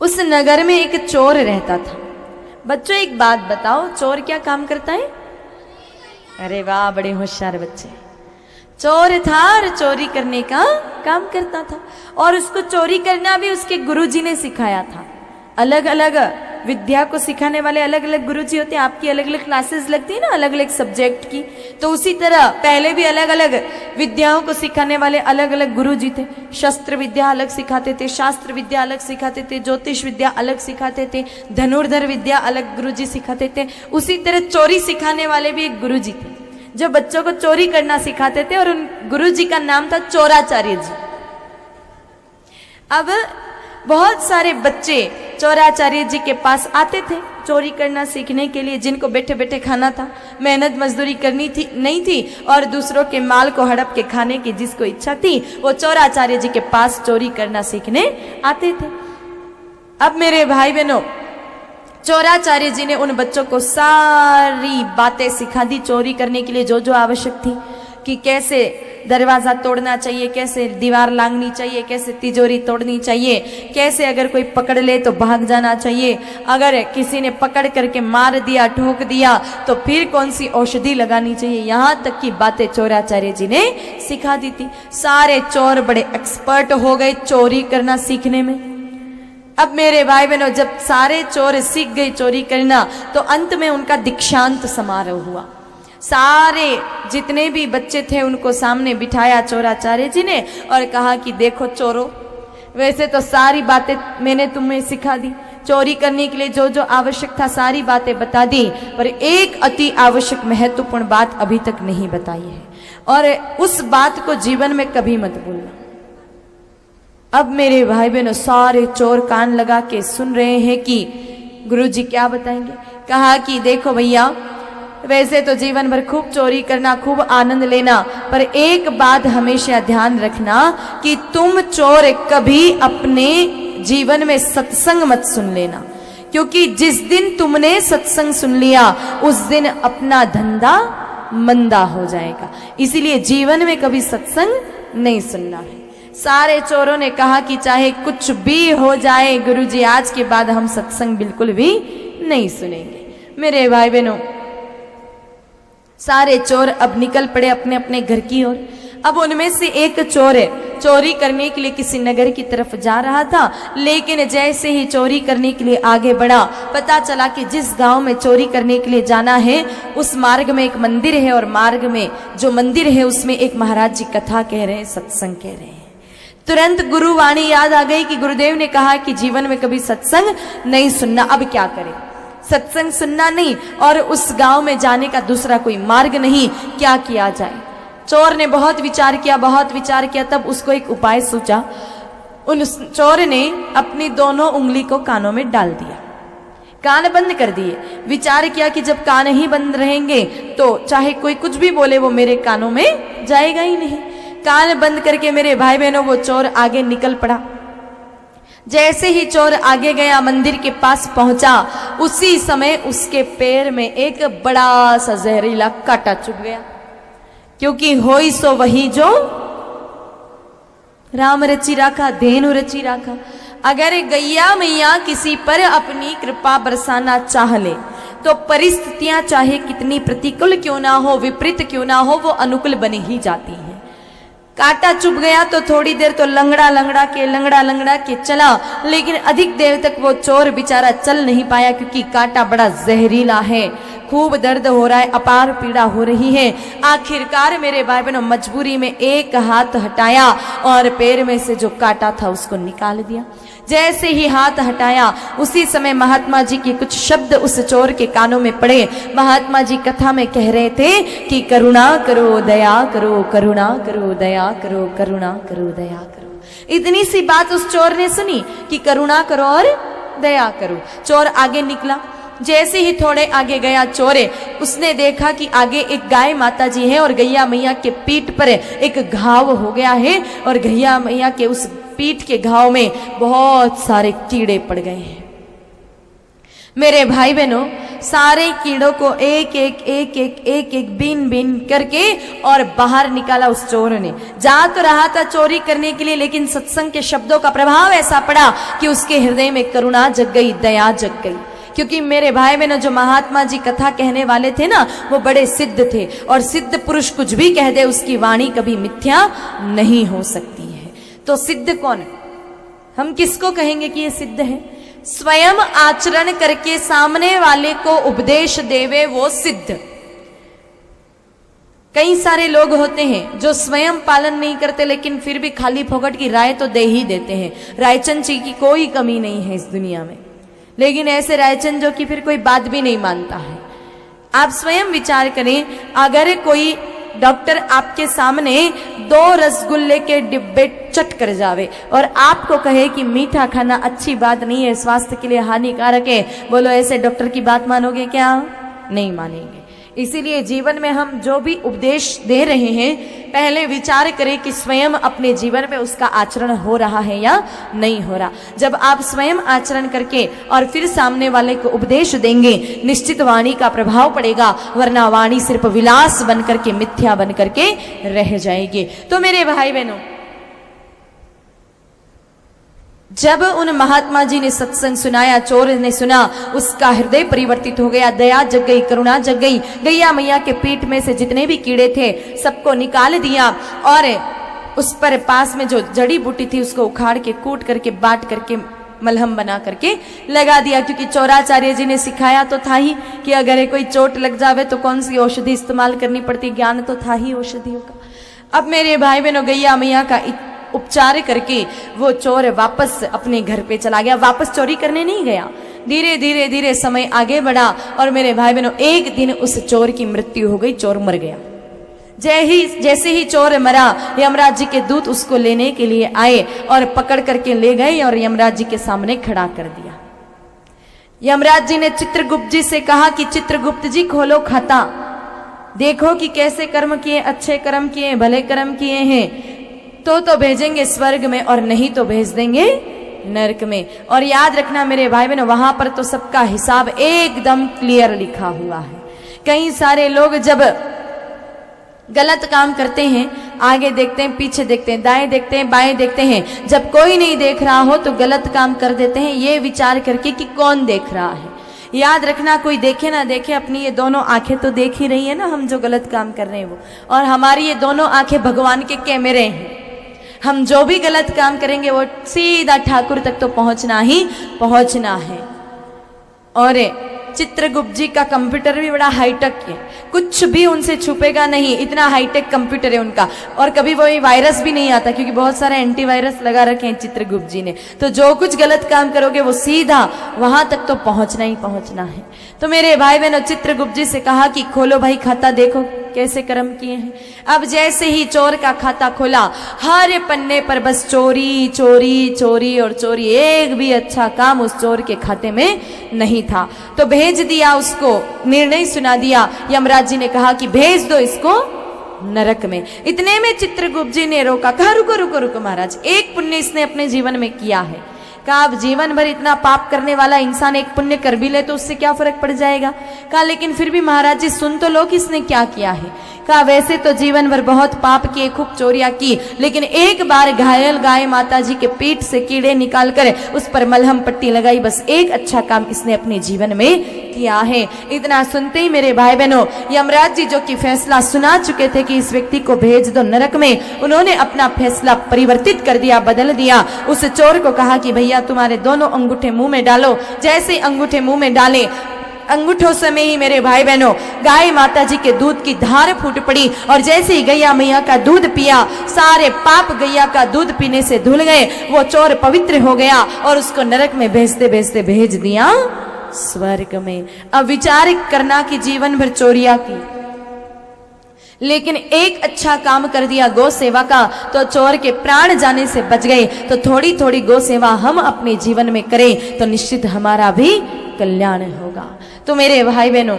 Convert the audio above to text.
उस नगर में एक चोर रहता था। बच्चों एक बात बताओ, चोर क्या काम करता है? अरे वाह, बड़े होशियार बच्चे। चोर था और चोरी करने का काम करता था, और उसको चोरी करना भी उसके गुरुजी ने सिखाया था। अलग अलग विद्या को सिखाने वाले अलग अलग गुरुजी होते हैं। आपकी अलग अलग क्लासेस लगती है ना, अलग अलग सब्जेक्ट की, तो उसी तरह पहले भी अलग अलग विद्याओं को सिखाने वाले अलग अलग गुरुजी थे। शस्त्र विद्या अलग सिखाते थे, शास्त्र विद्या अलग सिखाते थे, ज्योतिष विद्या अलग सिखाते थे, धनुर्धर विद्या अलग गुरुजी सिखाते थे। उसी तरह चोरी सिखाने वाले भी एक गुरुजी थे जो बच्चों को चोरी करना सिखाते थे, और उन गुरुजी का नाम था चोराचार्य जी। अब बहुत सारे बच्चे चोराचार्य जी के पास आते थे चोरी करना सीखने के लिए, जिनको बैठे बैठे खाना था, मेहनत मजदूरी करनी थी नहीं थी, और दूसरों के माल को हड़प के खाने की जिसको इच्छा थी, वो चोराचार्य जी के पास चोरी करना सीखने आते थे। अब मेरे भाई बहनों, चोराचार्य जी ने उन बच्चों को सारी बातें सिखा दी चोरी करने के लिए जो जो आवश्यक थी, कि कैसे दरवाजा तोड़ना चाहिए, कैसे दीवार लांघनी चाहिए, कैसे तिजोरी तोड़नी चाहिए, कैसे अगर कोई पकड़ ले तो भाग जाना चाहिए, अगर किसी ने पकड़ करके मार दिया, ठोक दिया, तो फिर कौन सी औषधि लगानी चाहिए, यहाँ तक की बातें चोराचार्य जी ने सिखा दी थी। सारे चोर बड़े एक्सपर्ट हो गए चोरी करना सीखने में। अब मेरे भाई बहनों, जब सारे चोर सीख गए चोरी करना, तो अंत में उनका दीक्षांत समारोह हुआ। सारे जितने भी बच्चे थे उनको सामने बिठाया चोराचार्य जी ने, और कहा कि देखो चोरों, वैसे तो सारी बातें मैंने तुम्हें सिखा दी, चोरी करने के लिए जो जो आवश्यक था सारी बातें बता दी, पर एक अति आवश्यक महत्वपूर्ण बात अभी तक नहीं बताई है, और उस बात को जीवन में कभी मत भूलना। अब मेरे भाई बहनों, सारे चोर कान लगा के सुन रहे हैं कि गुरुजी क्या बताएंगे। कहा कि देखो भैया, वैसे तो जीवन भर खूब चोरी करना, खूब आनंद लेना, पर एक बात हमेशा ध्यान रखना कि तुम चोर कभी अपने जीवन में सत्संग मत सुन लेना, क्योंकि जिस दिन तुमने सत्संग सुन लिया उस दिन अपना धंधा मंदा हो जाएगा। इसीलिए जीवन में कभी सत्संग नहीं सुनना है। सारे चोरों ने कहा कि चाहे कुछ भी हो जाए गुरुजी, आज के बाद हम सत्संग बिल्कुल भी नहीं सुनेंगे। मेरे भाई बहनों, सारे चोर अब निकल पड़े अपने अपने घर की ओर। अब उनमें से एक चोर चोरी करने के लिए किसी नगर की तरफ जा रहा था, लेकिन जैसे ही चोरी करने के लिए आगे बढ़ा, पता चला कि जिस गांव में चोरी करने के लिए जाना है उस मार्ग में एक मंदिर है, और मार्ग में जो मंदिर है उसमें एक महाराज जी कथा कह रहे हैं, सत्संग कह रहे हैं। तुरंत गुरुवाणी याद आ गई कि गुरुदेव ने कहा कि जीवन में कभी सत्संग नहीं सुनना। अब क्या करें, सत्संग सुनना नहीं और उस गांव में जाने का दूसरा कोई मार्ग नहीं, क्या किया जाए। चोर ने बहुत विचार किया, तब उसको एक उपाय सूझा। उन चोर ने अपनी दोनों उंगली को कानों में डाल दिया, कान बंद कर दिए। विचार किया कि जब कान ही बंद रहेंगे तो चाहे कोई कुछ भी बोले वो मेरे कानों में जाएगा ही नहीं। कान बंद करके मेरे भाई बहनों वो चोर आगे निकल पड़ा। जैसे ही चोर आगे गया, मंदिर के पास पहुंचा, उसी समय उसके पैर में एक बड़ा सा जहरीला कांटा चुभ गया, क्योंकि होई सो वही जो राम रची राखा, धेनु रची राखा। अगर गैया मैया किसी पर अपनी कृपा बरसाना चाह ले तो परिस्थितियां चाहे कितनी प्रतिकूल क्यों ना हो, विपरीत क्यों ना हो, वो अनुकूल बन ही जाती हैं। कांटा चुभ गया तो थोड़ी देर तो लंगड़ा लंगड़ा के चला, लेकिन अधिक देर तक वो चोर बेचारा चल नहीं पाया, क्योंकि कांटा बड़ा जहरीला है। खूब दर्द हो रहा है, अपार पीड़ा हो रही है। आखिरकार मेरे भाई बहनों, मजबूरी में एक हाथ हटाया और पैर में से जो कांटा था उसको निकाल दिया। जैसे ही हाथ हटाया, उसी समय महात्मा जी के कुछ शब्द उस चोर के कानों में पड़े। महात्मा जी कथा में कह रहे थे कि करुणा करो दया करो, करुणा करो दया करो, करुणा करो दया करो। इतनी सी बात उस चोर ने सुनी कि करुणा करो और दया करो। चोर आगे निकला। जैसे ही थोड़े आगे गया चोर, उसने देखा कि आगे एक गाय माता जी है और गैया मैया के पीठ पर एक घाव हो गया है, और गैया मैया के उस पीठ के घाव में बहुत सारे कीड़े पड़ गए हैं। मेरे भाई बहनों, सारे कीड़ों को एक एक बीन बीन करके और बाहर निकाला उस चोर ने। जा तो रहा था चोरी करने के लिए, लेकिन सत्संग के शब्दों का प्रभाव ऐसा पड़ा कि उसके हृदय में करुणा जग गई, दया जग गई। क्योंकि मेरे भाई बहनों, जो महात्मा जी कथा कहने वाले थे ना, वो बड़े सिद्ध थे, और सिद्ध पुरुष कुछ भी कह दे उसकी वाणी कभी मिथ्या नहीं हो सकती है। तो सिद्ध कौन? हम किसको कहेंगे कि ये सिद्ध है? स्वयं आचरण करके सामने वाले को उपदेश देवे वो सिद्ध। कई सारे लोग होते हैं जो स्वयं पालन नहीं करते, लेकिन फिर भी खाली फोकट की राय तो दे ही देते हैं। रायचंद जी की कोई कमी नहीं है इस दुनिया में, लेकिन ऐसे रायचंद जो कि फिर कोई बात भी नहीं मानता है। आप स्वयं विचार करें, अगर कोई डॉक्टर आपके सामने 2 रसगुल्ले के डिब्बे चट कर जावे और आपको कहे कि मीठा खाना अच्छी बात नहीं है, स्वास्थ्य के लिए हानिकारक है, बोलो ऐसे डॉक्टर की बात मानोगे क्या? नहीं मानेंगे। इसीलिए जीवन में हम जो भी उपदेश दे रहे हैं, पहले विचार करें कि स्वयं अपने जीवन में उसका आचरण हो रहा है या नहीं हो रहा। जब आप स्वयं आचरण करके और फिर सामने वाले को उपदेश देंगे, निश्चित वाणी का प्रभाव पड़ेगा, वरना वाणी सिर्फ विलास बन करके, मिथ्या बन करके रह जाएगी। तो मेरे भाई बहनों, जब उन महात्मा जी ने सत्संग सुनाया, चोर ने सुना, उसका हृदय परिवर्तित हो गया, दया जग गई, करुणा जग गई। गैया मैया के पेट में से जितने भी कीड़े थे सबको निकाल दिया और उस पर पास में जो जड़ी बूटी थी उसको उखाड़ के, कूट करके, बांट करके, मलहम बना करके लगा दिया। क्योंकि चौराचार्य जी ने सिखाया तो था ही कि अगर कोई चोट लग जावे तो कौन सी औषधि इस्तेमाल करनी पड़ती, ज्ञान तो था ही औषधियों का। अब मेरे भाई बहनों, गैया मैया का उपचार करके वो चोर वापस अपने घर पे चला गया। वापस चोरी करने नहीं गया, धीरे धीरे धीरे समय आगे बढ़ा और मेरे भाई बहनों, एक दिन उस चोर की मृत्यु हो गई, चोर मर गया। जैसे ही चोर मरा, यमराज जी के दूत उसको लेने के लिए आए और पकड़ करके ले गए और यमराज जी के सामने खड़ा कर दिया। यमराज जी ने चित्रगुप्त जी से कहा कि चित्रगुप्त जी खोलो खाता, देखो कि कैसे कर्म किए, अच्छे कर्म किए, भले कर्म किए हैं तो भेजेंगे स्वर्ग में और नहीं तो भेज देंगे नरक में। और याद रखना मेरे भाई बहनों, वहां पर तो सबका हिसाब एकदम क्लियर लिखा हुआ है। कई सारे लोग जब गलत काम करते हैं, आगे देखते हैं, पीछे देखते हैं, दाएं देखते हैं, बाएं देखते हैं, जब कोई नहीं देख रहा हो तो गलत काम कर देते हैं, ये विचार करके कि कौन देख रहा है। याद रखना, कोई देखे ना देखे, अपनी ये दोनों आंखें तो देख ही रही है ना हम जो गलत काम कर रहे हैं वो, और हमारी ये दोनों आंखें भगवान के कैमरे हैं। हम जो भी गलत काम करेंगे वो सीधा ठाकुर तक तो पहुंचना ही पहुंचना है। और चित्रगुप्त जी का कंप्यूटर भी बड़ा हाईटेक है, कुछ भी उनसे छुपेगा नहीं, इतना हाईटेक कंप्यूटर है उनका। और कभी वो वायरस भी नहीं आता, क्योंकि बहुत सारे एंटीवायरस लगा रखे हैं चित्रगुप्त जी ने। तो जो कुछ गलत काम करोगे वो सीधा वहां तक तो पहुंचना ही पहुंचना है। तो मेरे भाई बहनों, चित्रगुप्त जी से कहा कि खोलो भाई खाता, देखो कैसे कर्म किए हैं। अब जैसे ही चोर का खाता खोला, हर पन्ने पर बस चोरी चोरी चोरी और चोरी, एक भी अच्छा काम उस चोर के खाते में नहीं था। तो भेज दिया उसको, निर्णय सुना दिया। यमराज जी ने कहा कि भेज दो इसको नरक में। इतने में चित्रगुप्त जी ने रोका, कहा रुको रुको रुको महाराज, एक पुण्य इसने अपने जीवन में किया है। कहा अब जीवन भर इतना पाप करने वाला इंसान एक पुण्य कर भी ले तो उससे क्या फर्क पड़ जाएगा। कहा लेकिन फिर भी महाराज जी सुन तो लो कि इसने क्या किया है। कहा वैसे तो जीवन भर बहुत पाप किए, खूब चोरियां की, लेकिन एक बार घायल गाय माता जी के पेट से कीड़े निकाल कर उस पर मलहम पट्टी लगाई, बस एक अच्छा काम इसने अपने जीवन में किया है। इतना सुनते ही मेरे भाई बहनों, यमराज जी जो कि फैसला सुना चुके थे कि इस व्यक्ति को भेज दो नरक में, उन्होंने अपना फैसला परिवर्तित कर दिया, बदल दिया। उस चोर को कहा कि भैया तुम्हारे दोनों अंगूठे मुंह में डालो। जैसे अंगूठे मुंह में डाले, अंगूठों समय ही मेरे भाई बहनों गाय माता जी के दूध की धार फूट पड़ी, और जैसे ही गैया मैया का दूध पिया, सारे पाप गैया का दूध पीने से धुल गए। वो चोर पवित्र हो गया और उसको नरक में भेजते भेजते भेज दिया स्वर्ग में। अब विचार करना कि जीवन भर चोरियां की, लेकिन एक अच्छा काम कर दिया गौ सेवा का, तो चोर के प्राण जाने से बच गए। तो थोड़ी थोड़ी गौ सेवा हम अपने जीवन में करें तो निश्चित हमारा भी कल्याण होगा। तो मेरे भाई बहनों,